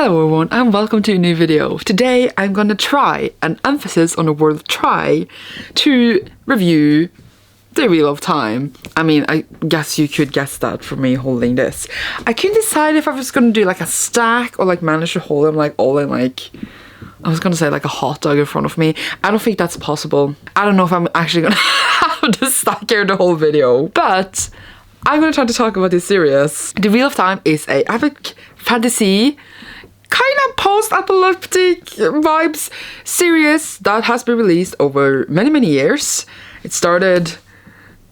Hello everyone and welcome to a new video. Today I'm gonna try, an emphasis on the word try, to review The Wheel of Time. I mean, I guess you could guess that from me holding this. I couldn't decide if I was gonna do like a stack or like manage to hold them like all in like, I was gonna say like a hot dog in front of me. I don't think that's possible. I don't know if I'm actually gonna have to stack here the whole video, but I'm gonna try to talk about this series. The Wheel of Time is a epic fantasy, kind of post-apocalyptic vibes series that has been released over many years. It started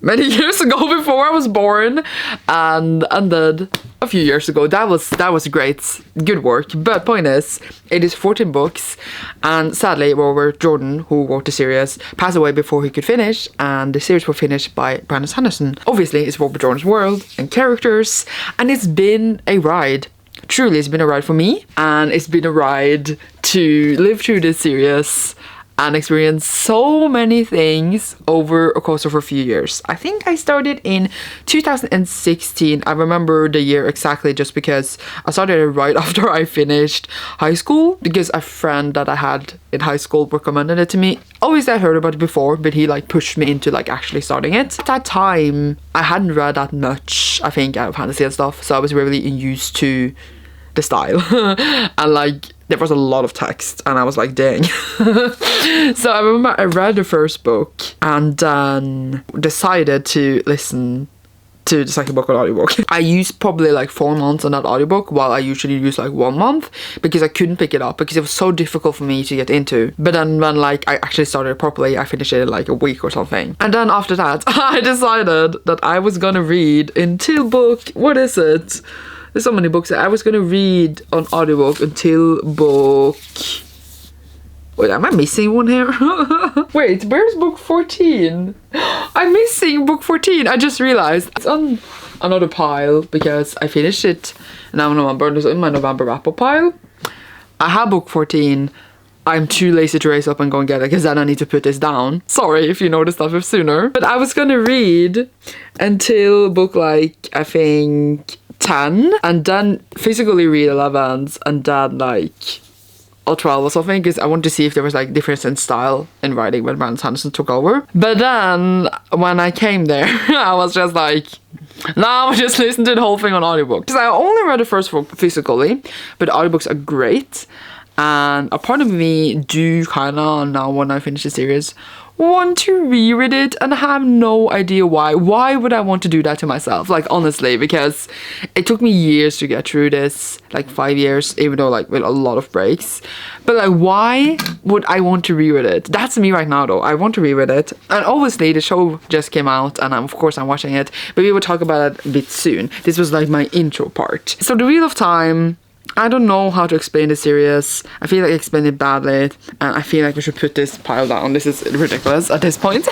many years ago before I was born and ended a few years ago. That was great, good work. But point is, it is 14 books, and sadly Robert Jordan, who wrote the series, passed away before he could finish, and the series was finished by Brandon Sanderson. Obviously it's Robert Jordan's world and characters, and it's been a ride. Truly, it's been a ride for me, and it's been a ride to live through this series and experience so many things over a course of a few years. I think I started in 2016. I remember the year exactly just because I started it right after I finished high school, because a friend that I had in high school recommended it to me. Always I heard about it before, but he like pushed me into like actually starting it. At that time, I hadn't read that much, I think, out of fantasy and stuff, so I was really used to the style and like there was a lot of text and I was like, dang. So I remember I read the first book and then decided to listen to the second book on audiobook. I used probably like 4 months on that audiobook, while I usually use like 1 month, because I couldn't pick it up because it was so difficult for me to get into. But then when like I actually started it properly, I finished it in like a week or something. And then after that I decided that I was gonna read until book, what is it? There's so many books that I was gonna read on audiobook until book... Wait, am I missing one here? Wait, where's book 14? I'm missing book 14. I just realized it's on another pile because I finished it now in November. It's in my November wrap-up pile. I have book 14. I'm too lazy to race up and go and get it because then I need to put this down. Sorry if you noticed that sooner. But I was gonna read until book like, I think 10, and then physically read 11s, and then like or 12 or something, because I wanted to see if there was like difference in style in writing when Brandon Sanderson took over. But then when I came there I was just like, now I just listen to the whole thing on audiobook, because I only read the first book physically, but audiobooks are great. And a part of me do kind of, now when I finish the series, want to reread it, and I have no idea why. Why would I want to do that to myself? Like, honestly, because it took me years to get through this, like 5 years, even though like with a lot of breaks. But like, why would I want to reread it? That's me right now though. I want to reread it. And obviously the show just came out, and of course I'm watching it, but we will talk about it a bit soon. This was like my intro part. So The Wheel of Time, I don't know how to explain the series. I feel like I explained it badly, and I feel like we should put this pile down. This is ridiculous at this point.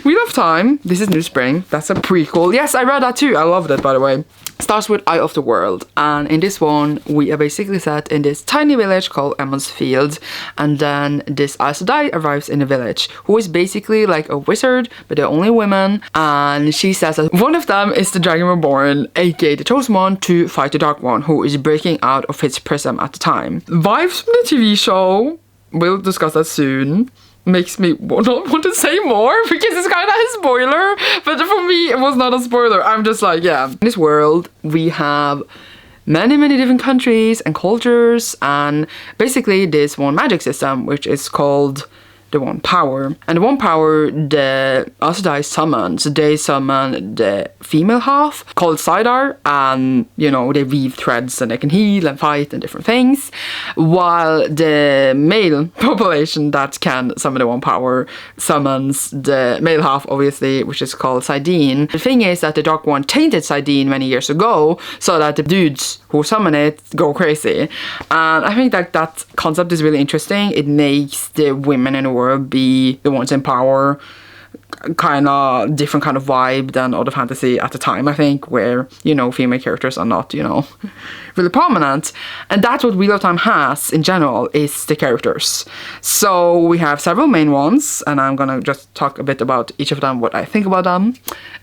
Wheel of Time, this is New Spring. That's a prequel. Yes, I read that too. I loved it, by the way. Starts with Eye of the World, and in this one we are basically set in this tiny village called Emma's Field, and then this Aes Sedai arrives in the village, who is basically like a wizard, but they're only women, and she says that one of them is the Dragon Reborn, aka the chosen one to fight the Dark One, who is breaking out of his prison at the time. Vibes from the TV show, we'll discuss that soon. Makes me not want to say more because it's kind of a spoiler, but for me it was not a spoiler. I'm just like, yeah. In this world we have many different countries and cultures, and basically this one magic system which is called the One Power. And the One Power, the Aes Sedai summons. They summon the female half called Sidar, and you know, they weave threads and they can heal and fight and different things, while the male population that can summon the One Power summons the male half, obviously, which is called Sidene. The thing is that the Dark One tainted Sidene many years ago, so that the dudes who summon it go crazy. And I think that concept is really interesting. It makes the women in the world be the ones in power, kind of different kind of vibe than other fantasy at the time, I think, where, you know, female characters are not, you know, really prominent. And that's what Wheel of Time has in general, is the characters. So we have several main ones, and I'm gonna just talk a bit about each of them, what I think about them.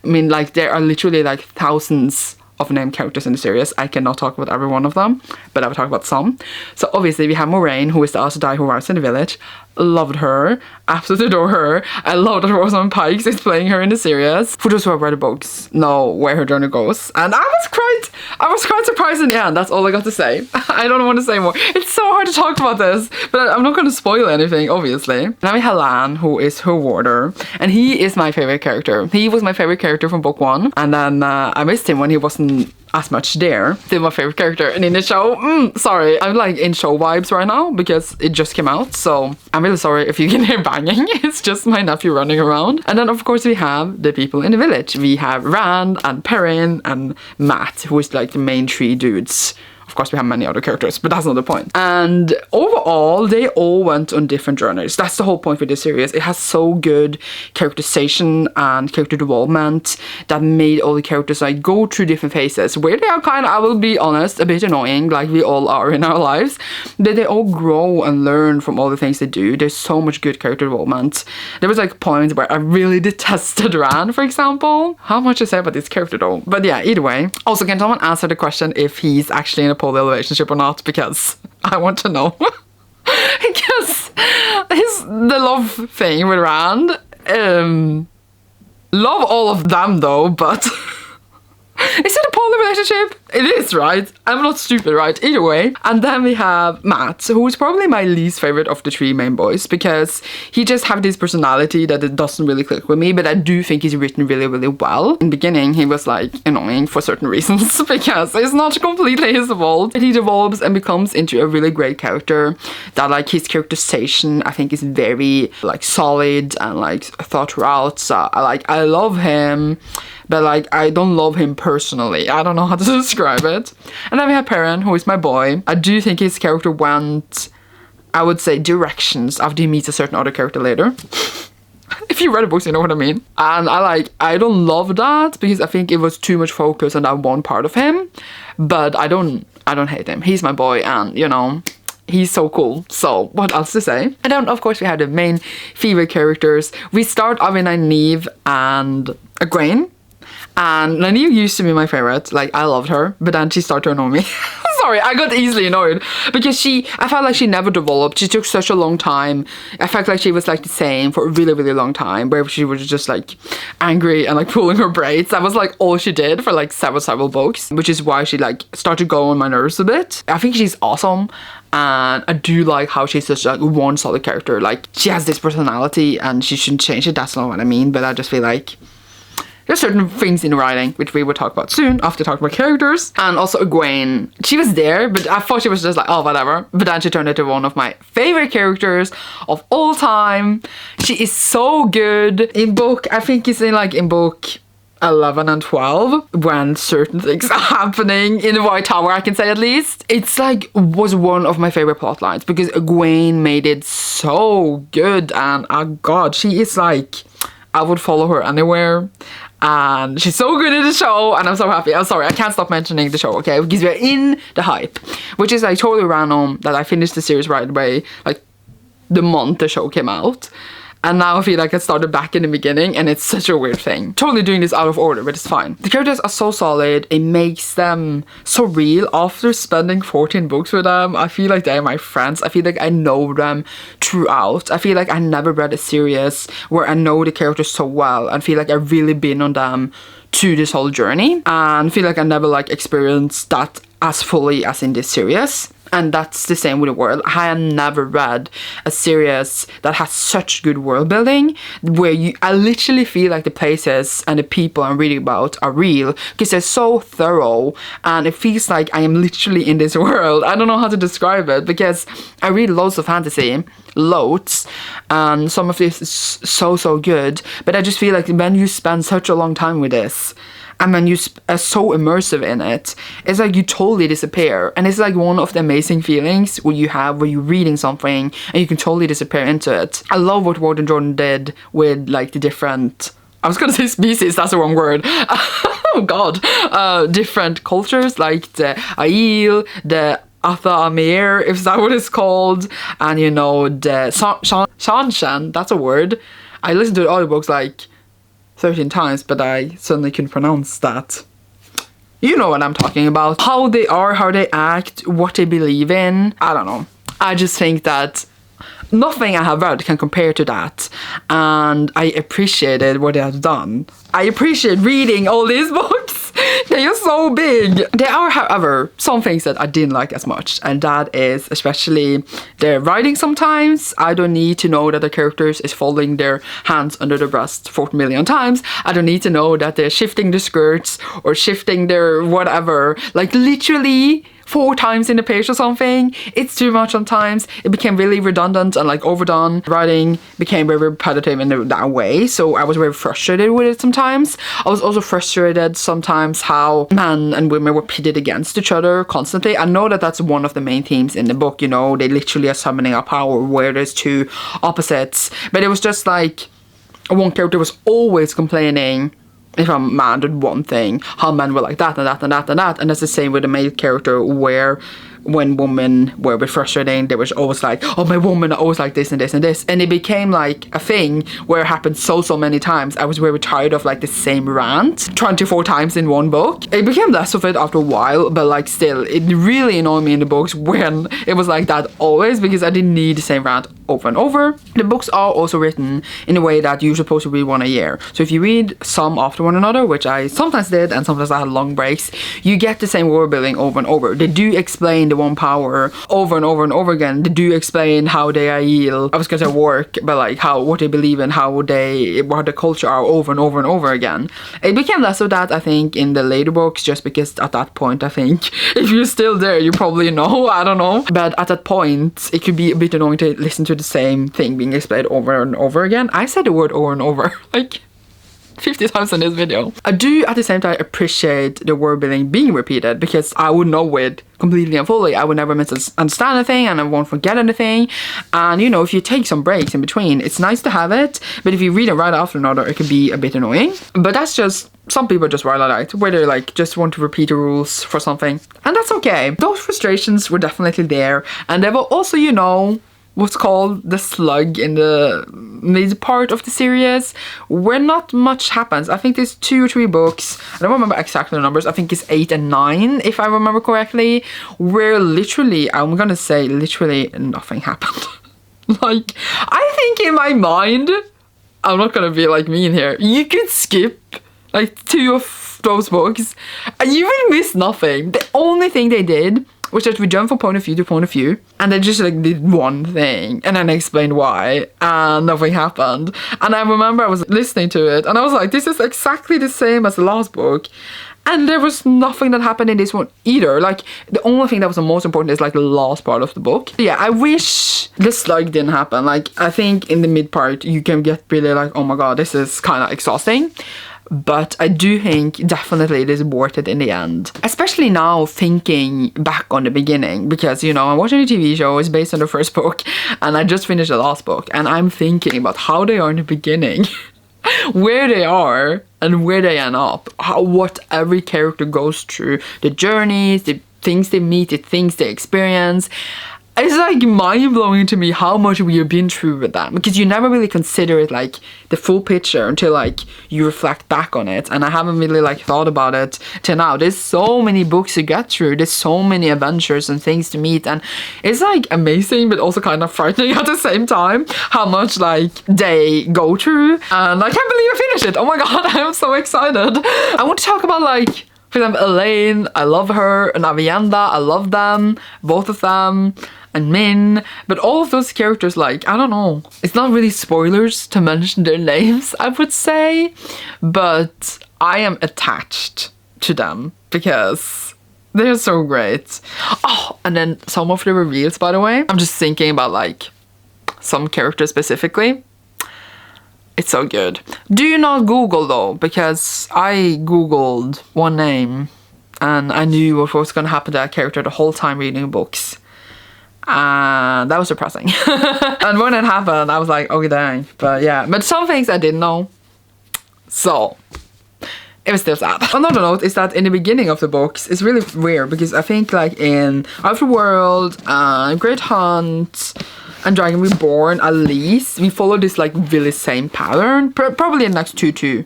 I mean, like, there are literally like thousands of named characters in the series. I cannot talk about every one of them, but I will talk about some. So obviously we have Moraine, who is the Aes Sedai who arrives in the village. Loved her, absolutely adore her. I love that Rosamund Pike is playing her in the series. For those who have read the books, know where her journey goes. And I was quite surprised in the end. That's all I got to say. I don't want to say more. It's so hard to talk about this, but I'm not going to spoil anything, obviously. Now we have Lan, who is her warder, and he is my favorite character. He was my favorite character from book 1, and then I missed him when he wasn't as much there. Still my favorite character. And in the show, sorry, I'm like in show vibes right now because it just came out, so I'm really sorry if you can hear banging. It's just my nephew running around. And then of course we have the people in the village. We have Rand and Perrin and Matt, who is like the main 3 dudes. Of course, we have many other characters, but that's not the point. And overall, they all went on different journeys. That's the whole point with this series. It has so good characterization and character development that made all the characters like go through different phases where they are kind of, I will be honest, a bit annoying, like we all are in our lives. But they all grow and learn from all the things they do. There's so much good character development. There was like points where I really detested Rand, for example. How much to say about this character though? But yeah, either way. Also, can someone answer the question if he's actually in a poly relationship or not, because I want to know. Because the love thing with Rand, love all of them though, but is it a poly relationship? It is, right? I'm not stupid, right? Either way. And then we have Matt, who is probably my least favorite of the 3 main boys, because he just have this personality that it doesn't really click with me, but I do think he's written really, really well. In the beginning, he was like annoying for certain reasons, because it's not completely his fault. But he develops and becomes into a really great character that like his characterization, I think, is very like solid and like thought out. So I love him. But like, I don't love him personally. I don't know how to describe it. And then we have Perrin, who is my boy. I do think his character went, I would say, directions after he meets a certain other character later. If you read the books, you know what I mean. And I don't love that because I think it was too much focus on that one part of him. But I don't hate him. He's my boy, and you know, he's so cool. So what else to say? And then of course we have the main female characters. We start off with Nynaeve and Egwene. And Nynaeve used to be my favorite. Like, I loved her, but then she started to annoy me. Sorry, I got easily annoyed because I felt like she never developed. She took such a long time. I felt like she was like the same for a really, really long time, where she was just like angry and like pulling her braids. That was like all she did for like several books, which is why she like started to go on my nerves a bit. I think she's awesome. And I do like how she's such like one solid character. Like, she has this personality and she shouldn't change it. That's not what I mean, but I just feel like there's certain things in the writing, which we will talk about soon after talking about characters. And also Egwene. She was there, but I thought she was just like, oh, whatever. But then she turned into one of my favorite characters of all time. She is so good. In book, I think it's in book 11 and 12, when certain things are happening in the White Tower, I can say at least. It's like, was one of my favorite plot lines because Egwene made it so good. And oh god, she is like, I would follow her anywhere. And she's so good in the show, and I'm so happy. I'm sorry, I can't stop mentioning the show, okay? Because we're in the hype, which is like totally random that I finished the series right away, like the month the show came out. And now I feel like I started back in the beginning, and it's such a weird thing. Totally doing this out of order, but it's fine. The characters are so solid. It makes them so real. After spending 14 books with them, I feel like they're my friends. I feel like I know them throughout. I feel like I never read a series where I know the characters so well and feel like I've really been on them to this whole journey. And feel like I never like experienced that as fully as in this series. And that's the same with the world. I have never read a series that has such good world building, where I literally feel like the places and the people I'm reading about are real, because they're so thorough, and it feels like I am literally in this world. I don't know how to describe it, because I read loads of fantasy, loads, and some of this is so good, but I just feel like when you spend such a long time with this, and when you are so immersive in it, it's like you totally disappear. And it's like one of the amazing feelings where you're reading something and you can totally disappear into it. I love what Warden Jordan did with like the different, I was gonna say species, that's the wrong word. Oh god. Different cultures, like the Aiel, the Atha Amir, if that what it's called, and you know, the Shanshan, that's a word. I listened to the audiobooks like 13 times, but I suddenly couldn't pronounce that. You know what I'm talking about. How they are, how they act, what they believe in. I don't know. I just think that nothing I have read can compare to that, and I appreciated what they have done. I appreciate reading all these books. They are so big. There are, however, some things that I didn't like as much, and that is especially their writing sometimes. I don't need to know that the characters is folding their hands under the breast 40 million times. I don't need to know that they're shifting the skirts or shifting their whatever, like literally 4 times in a page or something. It's too much sometimes. It became really redundant and like overdone. Writing became very repetitive in that way, so I was very frustrated with it sometimes. I was also frustrated sometimes how men and women were pitted against each other constantly. I know that that's one of the main themes in the book, you know, they literally are summoning a power where there's 2 opposites, but it was just like one character was always complaining if a man did one thing, how men were like that and that and that and that. And that's the same with the male character, where when women were a bit frustrating, they were always like, oh, my woman are always like this and this and this. And it became like a thing where it happened so many times. I was very tired of like the same rant 24 times in one book. It became less of it after a while, but like still, it really annoyed me in the books when it was like that always, because I didn't need the same rant over and over. The books are also written in a way that you're supposed to read one a year. So if you read some after one another, which I sometimes did, and sometimes I had long breaks, you get the same world building over and over. They do explain the one power over and over and over again. They do explain how they are I was gonna say work, but like how, what they believe in, what the culture are over and over and over again. It became less of that, I think, in the later books, just because at that point, I think, if you're still there, you probably know, I don't know. But at that point, it could be a bit annoying to listen to the same thing being explained over and over again. I said the word over and over, like 50 times in this video. I do at the same time appreciate the word building being repeated, because I would know it completely and fully. I would never misunderstand anything, and I won't forget anything. And you know, if you take some breaks in between, it's nice to have it, but if you read it right after another, it can be a bit annoying. But that's just, some people just write like that, where they like just want to repeat the rules for something, and that's okay. Those frustrations were definitely there, and there were also, you know, what's called the slug in the mid part of the series, where not much happens. I think there's 2 or 3 books, I don't remember exactly the numbers, I think it's 8 and 9 if I remember correctly, where literally, I'm gonna say literally nothing happened. Like, I think in my mind, I'm not gonna be like mean here, you could skip like 2 of those books and you will miss nothing. The only thing they did was that we jumped from point of view to point of view, and they just like did one thing, and then I explained why, and nothing happened. And I remember I was listening to it, and I was like, this is exactly the same as the last book, and there was nothing that happened in this one either. Like, the only thing that was the most important is like the last part of the book. Yeah, I wish the slug didn't happen. Like, I think in the mid part you can get really like, oh my god, this is kind of exhausting. But I do think definitely it is worth it in the end. Especially now thinking back on the beginning, because, you know, I'm watching a TV show, it's based on the first book, and I just finished the last book, and I'm thinking about how they are in the beginning, where they are, and where they end up, what every character goes through, the journeys, the things they meet, the things they experience. It's like mind-blowing to me how much we have been through with them, because you never really consider it like the full picture until like you reflect back on it, and I haven't really like thought about it till now. There's so many books to get through, there's so many adventures and things to meet, and it's like amazing but also kind of frightening at the same time how much like they go through. And I can't believe I finished it. Oh my god, I'm so excited. I want to talk about, like, for example, Elaine, I love her, and Avienda, I love them, both of them, and Min, but all of those characters, like, I don't know, it's not really spoilers to mention their names, I would say, but I am attached to them because they're so great. Oh, and then some of the reveals, by the way, I'm just thinking about like some characters specifically. It's so good. Do not Google though, because I Googled one name and I knew what was going to happen to that character the whole time reading books. And that was depressing. And when it happened, I was like, okay, dang. But yeah, but some things I didn't know. So it was still sad. Another note is that in the beginning of the books, it's really weird because I think like in Afterworld, Great Hunt, and Dragon Reborn, at least we follow this like really same pattern, probably in next 2 too.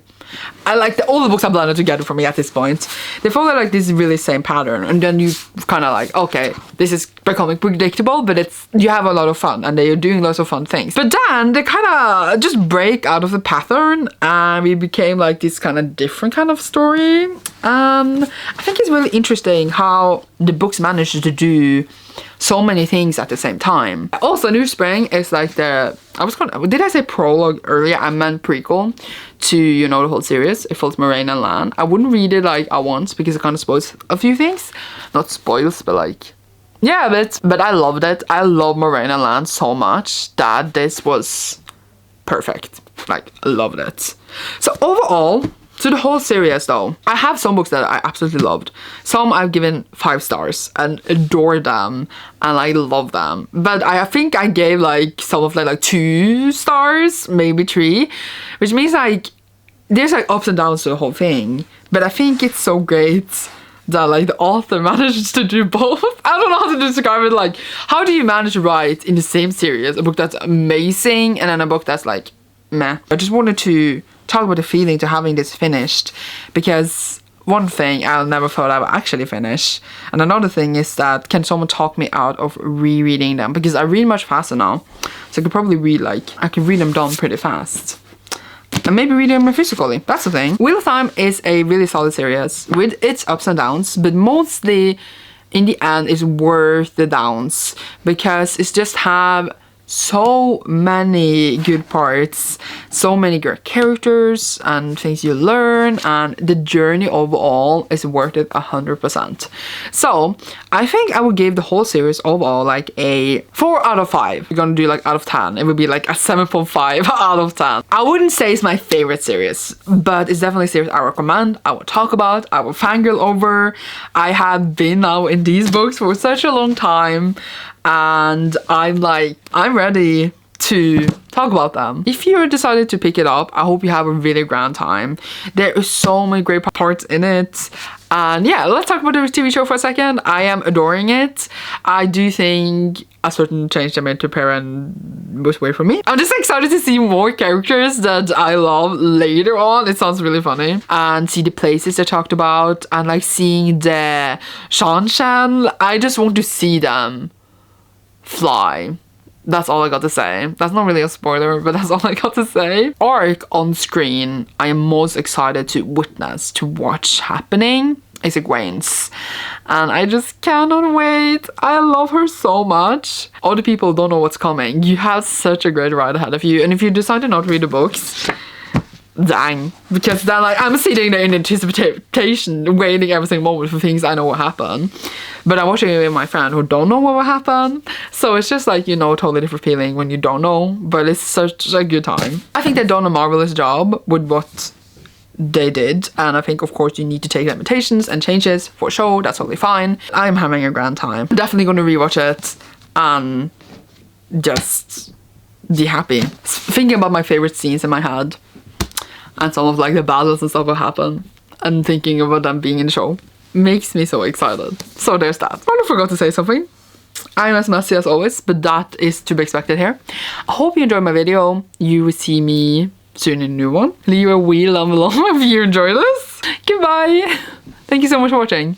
I like all the books are blended together for me at this point. They follow like this really same pattern, and then you kind of like, okay, this is becoming predictable, but you have a lot of fun, and they're doing lots of fun things. But then they kind of just break out of the pattern, and we became like this kind of different kind of story. I think it's really interesting how the books managed to do so many things at the same time. Also, New Spring is like did I say prologue earlier? I meant prequel to, you know, the whole series. It follows Moraine and Lan. I wouldn't read it like at once because it kind of spoils a few things. Not spoils, but like, yeah, but I loved it. I love Moraine and Lan so much that this was perfect. Like, I loved it. So overall, so the whole series though, I have some books that I absolutely loved. Some I've given 5 stars and adore them and I love them. But I think I gave like some of them like 2 stars, maybe 3, which means like there's like ups and downs to the whole thing. But I think it's so great that like the author manages to do both. I don't know how to describe it. Like, how do you manage to write in the same series a book that's amazing and then a book that's like meh? I just wanted to talk about the feeling to having this finished, because one thing I'll never thought I would actually finish, and another thing is that can someone talk me out of rereading them, because I read much faster now, so I could probably read I can read them done pretty fast. And maybe read them physically. That's the thing. Wheel of Time is a really solid series with its ups and downs, but mostly in the end it's worth the downs, because it's just have so many good parts, so many great characters and things you learn, and the journey overall is worth it 100%. So I think I would give the whole series overall like a 4 out of 5. We're gonna do like out of 10. It would be like a 7.5 out of 10. I wouldn't say it's my favorite series, but it's definitely a series I recommend, I would talk about, I would fangirl over. I have been now in these books for such a long time, and I'm ready to talk about them. If you decided to pick it up, I hope you have a really grand time. There is so many great parts in it. And yeah, let's talk about the TV show for a second. I am adoring it. I do think a certain change they made to Perrin was weird for me. I'm just excited to see more characters that I love later on. It sounds really funny. And see the places they talked about, and like seeing the Shan. I just want to see them fly. That's all I got to say. That's not really a spoiler, but that's all I got to say. Arc on screen, I am most excited to witness, to watch happening, is Egwene's. And I just cannot wait. I love her so much. Other people don't know what's coming. You have such a great ride ahead of you. And if you decide to not read the books, dang, because then like I'm sitting there in anticipation, waiting every single moment for things I know will happen, but I'm watching it with my friend who don't know what will happen, so it's just like, you know, totally different feeling when you don't know, but it's such a good time. I think they've done a marvelous job with what they did, and I think of course you need to take limitations and changes for sure. That's totally fine. I'm having a grand time. I'm definitely going to rewatch it and just be happy, thinking about my favorite scenes in my head. And some of like the battles and stuff will happen, and thinking about them being in the show makes me so excited. So there's that. I forgot to say something. I'm as messy as always, but that is to be expected here. I hope you enjoyed my video. You will see me soon in a new one. Leave a wheel down below if you enjoy this. Goodbye. Thank you so much for watching.